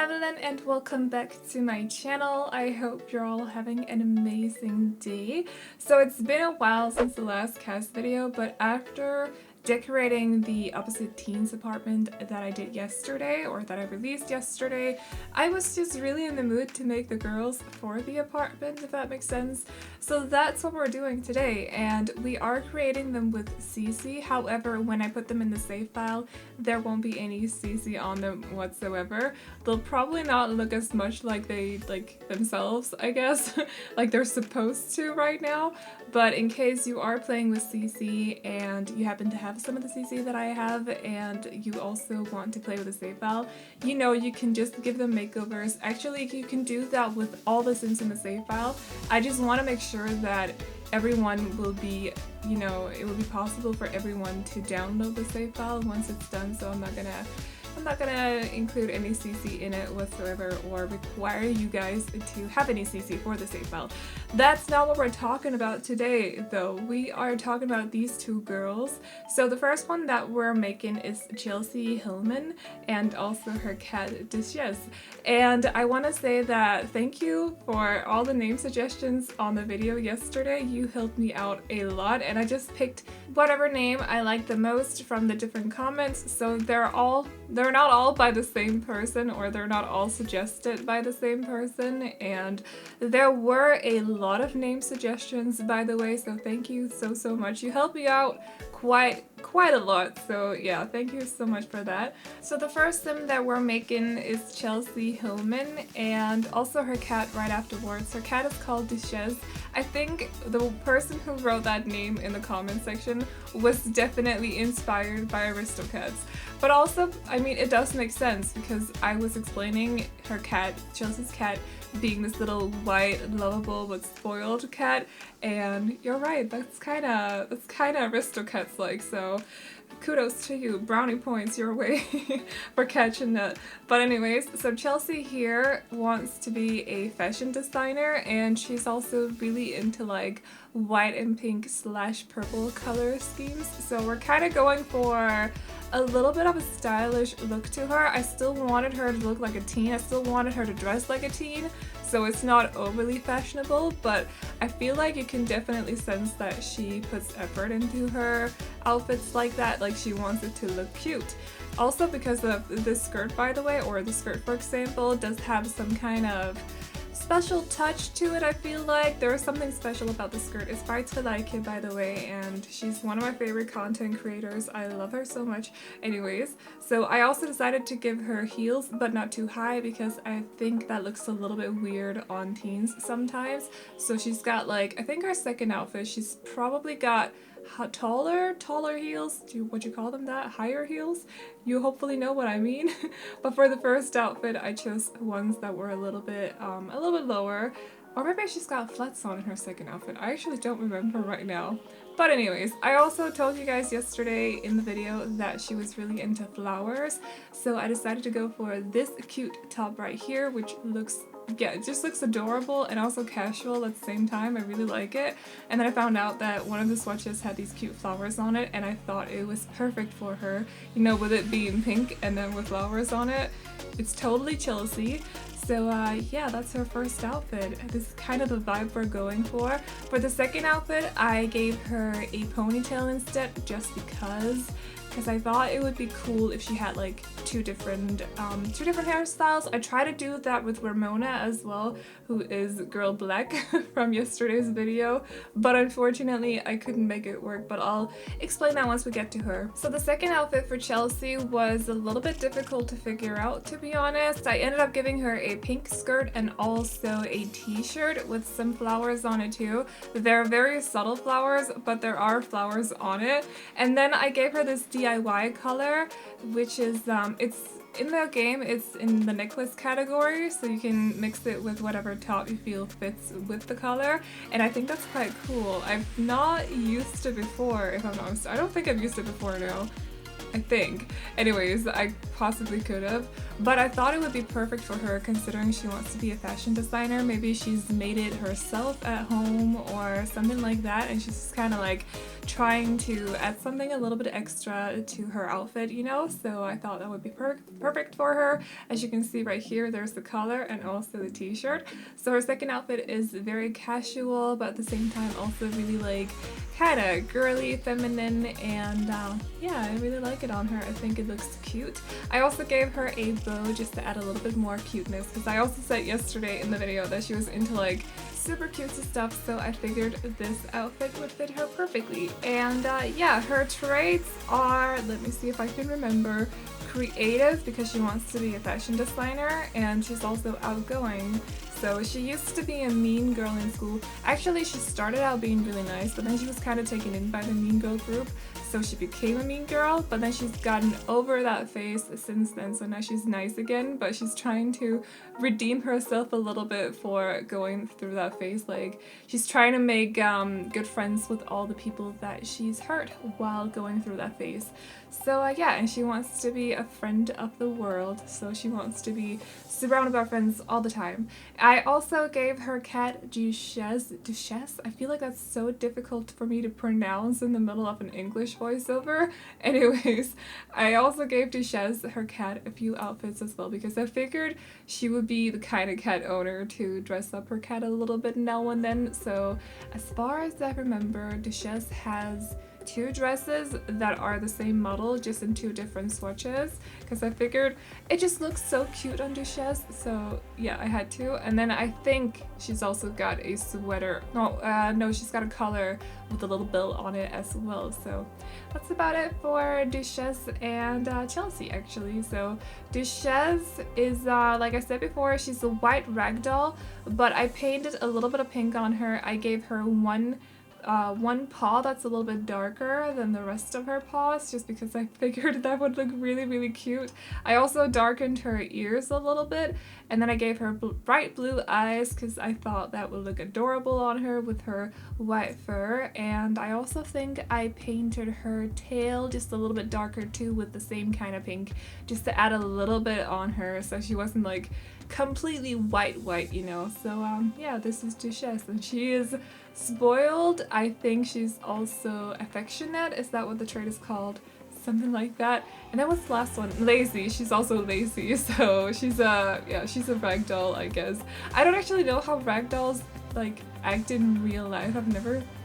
Aveline and welcome back to my channel. I hope you're all having an amazing day. So it's been a while since the last cast video, but after decorating the opposite teens apartment that I did yesterday, or that I released yesterday, I was just really in the mood to make the girls for the apartment, if that makes sense. So that's what we're doing today, and we are creating them with CC. However, when I put them in the save file, there won't be any CC on them whatsoever. They'll probably not look as much like they like themselves, I guess, like they're supposed to right now. But in case you are playing with CC and you happen to have some of the CC that I have, and you also want to play with a save file, you know, you can just give them makeovers. Actually, you can do that with all the Sims in the save file. I just want to make sure that everyone will be, you know, it will be possible for everyone to download the save file once it's done, so I'm not gonna include any CC in it whatsoever or require you guys to have any CC for the save file. That's not what we're talking about today, though. We are talking about these two girls. So the first one that we're making is Chelsea Hillman and also her cat Duchess. And I want to say that thank you for all the name suggestions on the video yesterday. You helped me out a lot, and I just picked whatever name I liked the most from the different comments. So they're not all by the same person, or they're not all suggested by the same person, and there were a lot of name suggestions, by the way, so thank you so much. You helped me out quite a lot, so yeah, thank you so much for that. So the first sim that we're making is Chelsea Hillman and also her cat right afterwards. Her cat is called Duchess. I think the person who wrote that name in the comment section was definitely inspired by Aristocats. But also, I mean, it does make sense because I was explaining her cat, Chelsea's cat, being this little white, lovable but spoiled cat, and you're right, that's kinda Aristocats like, so kudos to you, brownie points your way for catching that. But anyways, so Chelsea here wants to be a fashion designer, and she's also really into like white and pink / purple color schemes, so we're kind of going for a little bit of a stylish look to her. I still wanted her to look like a teen, I still wanted her to dress like a teen, so it's not overly fashionable, but I feel like you can definitely sense that she puts effort into her outfits like that, like she wants it to look cute. Also because of this skirt, by the way, or the skirt for example, does have some kind of special touch to it. I feel like there is something special about the skirt. It's by AvelineYT, by the way, and she's one of my favorite content creators. I love her so much. Anyways, so I also decided to give her heels, but not too high because I think that looks a little bit weird on teens sometimes. So she's got like, I think her second outfit, she's probably got taller heels. Would you call them that? Higher heels? You hopefully know what I mean. But for the first outfit, I chose ones that were a little bit lower. Or maybe she's got flats on in her second outfit. I actually don't remember right now. But anyways, I also told you guys yesterday in the video that she was really into flowers. So I decided to go for this cute top right here, which looks, yeah, it just looks adorable and also casual at the same time. I really like it. And then I found out that one of the swatches had these cute flowers on it, and I thought it was perfect for her. You know, with it being pink and then with flowers on it. It's totally Chelsea. So yeah, that's her first outfit. This is kind of the vibe we're going for. For the second outfit, I gave her a ponytail instead, just because I thought it would be cool if she had like two different hairstyles. I try to do that with Ramona as well, who is Girl Black from yesterday's video, but unfortunately I couldn't make it work, but I'll explain that once we get to her. So the second outfit for Chelsea was a little bit difficult to figure out, to be honest. I ended up giving her a pink skirt and also a t-shirt with some flowers on it too. They're very subtle flowers, but there are flowers on it. And then I gave her this DIY color, which is it's in the game, it's in the necklace category, so you can mix it with whatever top you feel fits with the color, and I think that's quite cool. I've not used it before, if I'm honest. I don't think I've used it before now. I think. Anyways, I possibly could have, but I thought it would be perfect for her considering she wants to be a fashion designer. Maybe she's made it herself at home or something like that, and she's just kind of like trying to add something a little bit extra to her outfit, you know, so I thought that would be perfect for her. As you can see right here, there's the collar and also the t-shirt. So her second outfit is very casual, but at the same time also really like kind of girly, feminine, and yeah, I really like it on her. I think it looks cute. I also gave her a bow just to add a little bit more cuteness, because I also said yesterday in the video that she was into like super cutesy stuff, so I figured this outfit would fit her perfectly. And yeah, her traits are, let me see if I can remember, creative, because she wants to be a fashion designer, and she's also outgoing. So she used to be a mean girl in school. Actually, she started out being really nice, but then she was kind of taken in by the mean girl group, so she became a mean girl, but then she's gotten over that phase since then, so now she's nice again, but she's trying to redeem herself a little bit for going through that phase. Like, she's trying to make good friends with all the people that she's hurt while going through that phase. So yeah, and she wants to be a friend of the world, so she wants to be surrounded by friends all the time. I also gave her cat Duchess. I feel like that's so difficult for me to pronounce in the middle of an English voiceover. Anyways, I also gave Duchess, her cat, a few outfits as well, because I figured she would be the kind of cat owner to dress up her cat a little bit now and then. So as far as I remember, Duchess has 2 dresses that are the same model, just in 2 different swatches, because I figured it just looks so cute on Duchess, so yeah, I had to. And then I think she's also got a sweater, no, she's got a collar with a little bill on it as well. So that's about it for Duchess and Chelsea, actually. So Duchess is, like I said before, she's a white ragdoll, but I painted a little bit of pink on her. I gave her one paw that's a little bit darker than the rest of her paws, just because I figured that would look really, really cute. I also darkened her ears a little bit, and then I gave her bright blue eyes because I thought that would look adorable on her with her white fur. And I also think I painted her tail just a little bit darker too, with the same kind of pink, just to add a little bit on her so she wasn't like completely white, you know. So yeah, this is Duchess, and she is spoiled. I think she's also affectionate. Is that what the trait is called? Something like that. And then what's the last one? Lazy. She's also lazy. So she's a ragdoll, I guess. I don't actually know how ragdolls like act in real life.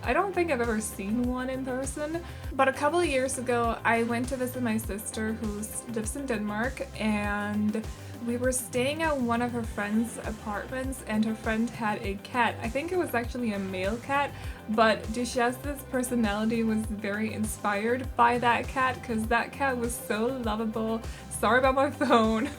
I don't think I've ever seen one in person. But a couple of years ago, I went to visit my sister who lives in Denmark, and we were staying at one of her friend's apartments, and her friend had a cat. I think it was actually a male cat, but Duchess's personality was very inspired by that cat, because that cat was so lovable. Sorry about my phone.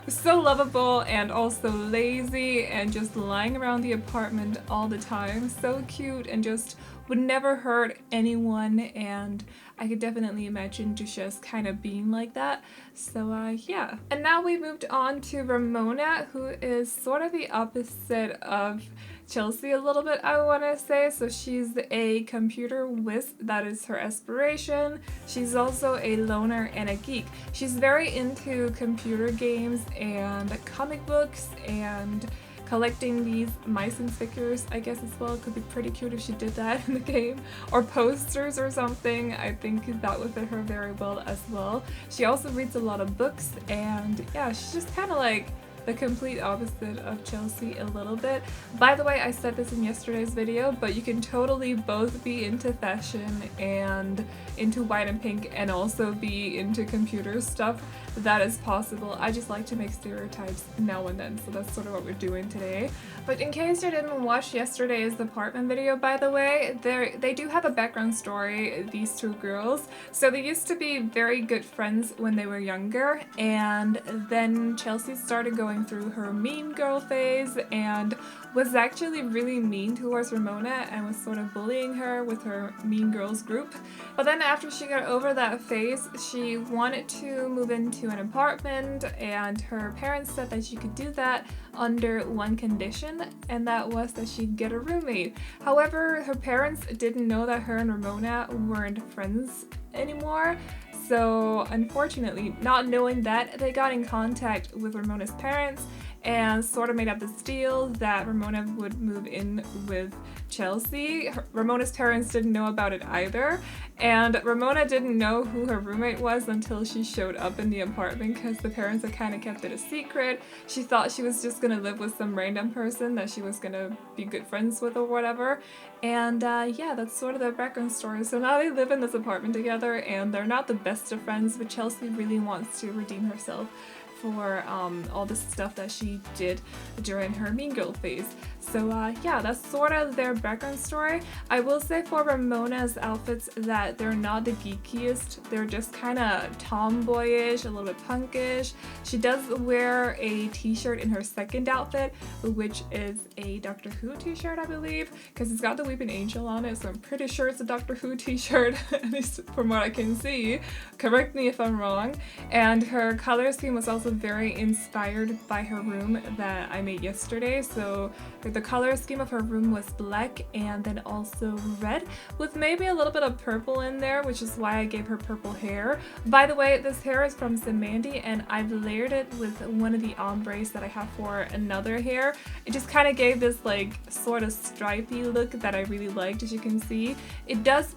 Was so lovable and also lazy and just lying around the apartment all the time. So cute and just would never hurt anyone, and I could definitely imagine Duchess kind of being like that. So yeah. And now we moved on to Ramona, who is sort of the opposite of Chelsea a little bit, I want to say. So she's a computer whiz, that is her aspiration. She's also a loner and a geek. She's very into computer games and comic books and collecting these mice and figures, I guess, as well. It could be pretty cute if she did that in the game. Or posters or something. I think that would fit her very well as well. She also reads a lot of books, and yeah, she's just kind of like the complete opposite of Chelsea a little bit. By the way, I said this in yesterday's video, but you can totally both be into fashion and into white and pink and also be into computer stuff. That is possible. I just like to make stereotypes now and then, so that's sort of what we're doing today. But in case you didn't watch yesterday's apartment video, by the way, they do have a background story, these 2 girls. So they used to be very good friends when they were younger, and then Chelsea started going through her mean girl phase and was actually really mean towards Ramona and was sort of bullying her with her mean girls group. But then after she got over that phase, she wanted to move into an apartment, and her parents said that she could do that under one condition, and that was that she'd get a roommate. However, her parents didn't know that her and Ramona weren't friends anymore. So unfortunately, not knowing that, they got in contact with Ramona's parents and sort of made up this deal that Ramona would move in with Chelsea. Ramona's parents didn't know about it either, and Ramona didn't know who her roommate was until she showed up in the apartment because the parents had kind of kept it a secret. She thought she was just gonna live with some random person that she was gonna be good friends with or whatever. And yeah, that's sort of their background story. So now they live in this apartment together, and they're not the best of friends, but Chelsea really wants to redeem herself for all the stuff that she did during her Mean Girl phase. So yeah, that's sort of their background story. I will say for Ramona's outfits that they're not the geekiest. They're just kind of tomboyish, a little bit punkish. She does wear a t-shirt in her second outfit, which is a Doctor Who t-shirt, I believe, because it's got the Weeping Angel on it, so I'm pretty sure it's a Doctor Who t-shirt, at least from what I can see. Correct me if I'm wrong. And her color scheme was also very inspired by her room that I made yesterday. So the color scheme of her room was black and then also red with maybe a little bit of purple in there, which is why I gave her purple hair. By the way, this hair is from Mandy, and I've layered it with one of the ombres that I have for another hair. It just kind of gave this like sort of stripy look that I really liked. As you can see, it does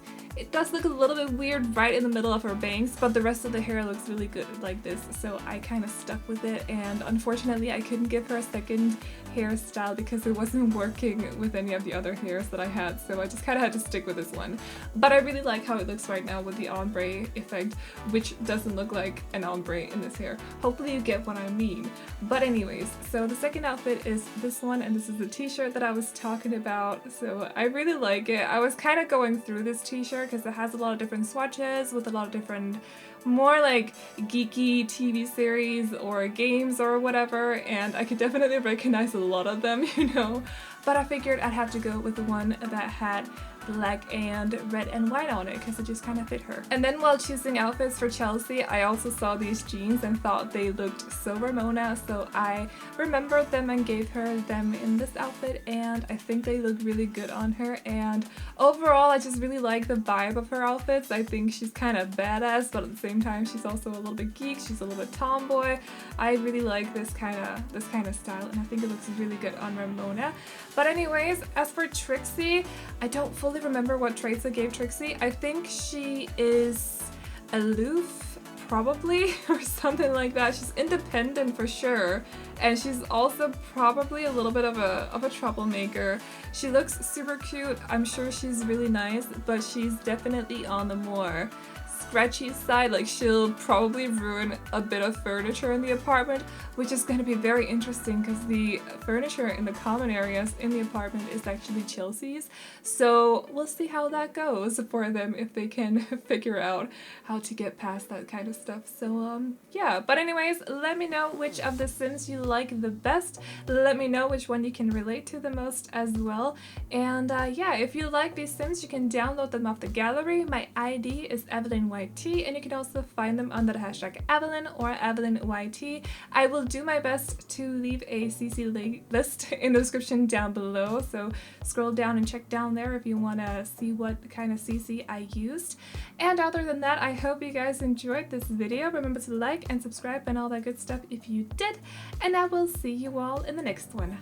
look a little bit weird right in the middle of her bangs, but the rest of the hair looks really good like this, so I kind of stuck with it. And unfortunately I couldn't give her a second hairstyle because it wasn't working with any of the other hairs that I had, so I just kind of had to stick with this one. But I really like how it looks right now with the ombre effect, which doesn't look like an ombre in this hair. Hopefully you get what I mean. But anyways, so the second outfit is this one, and this is the t-shirt that I was talking about. So I really like it. I was kind of going through this t-shirt because it has a lot of different swatches with a lot of different more like geeky TV series or games or whatever, and I could definitely recognize a lot of them, you know, but I figured I'd have to go with the one that had black and red and white on it because it just kind of fit her. And then while choosing outfits for Chelsea, I also saw these jeans and thought they looked so Ramona, so I remembered them and gave her them in this outfit, and I think they look really good on her. And overall, I just really like the vibe of her outfits. I think she's kind of badass, but at the same time she's also a little bit geek, she's a little bit tomboy. I really like this kind of style, and I think it looks really good on Ramona. But anyways, as for Trixie, I don't fully remember what traits I gave Trixie. I think she is aloof, probably, or something like that. She's independent for sure, and she's also probably a little bit of a troublemaker. She looks super cute. I'm sure she's really nice, but she's definitely on the more scratchy side. Like, she'll probably ruin a bit of furniture in the apartment, which is going to be very interesting because the furniture in the common areas in the apartment is actually Chelsea's. So we'll see how that goes for them, if they can figure out how to get past that kind of stuff. So yeah, but anyways, let me know which of the Sims you like the best. Let me know which one you can relate to the most as well. And yeah, if you like these Sims, you can download them off the gallery. My ID is AvelineYT, and you can also find them under the hashtag Aveline or AvelineYT. I will do my best to leave a CC list in the description down below, so scroll down and check down there if you want to see what kind of CC I used. And other than that, I hope you guys enjoyed this video. Remember to like and subscribe and all that good stuff if you did, and I will see you all in the next one.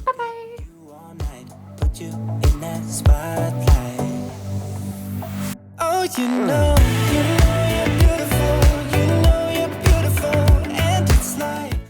Bye bye! Put you in that spotlight. Oh, you know